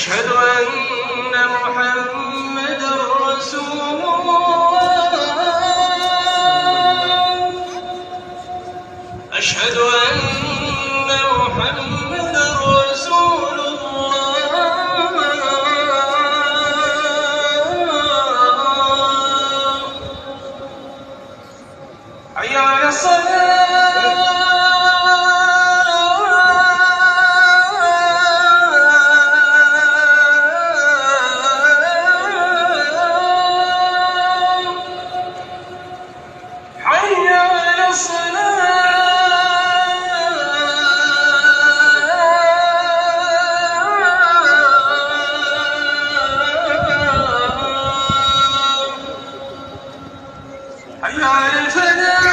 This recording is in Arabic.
أشهد أن محمدًا رسول الله. أشهد أن محمدًا رسول الله. حي على الصلاة. حي على الفلاح.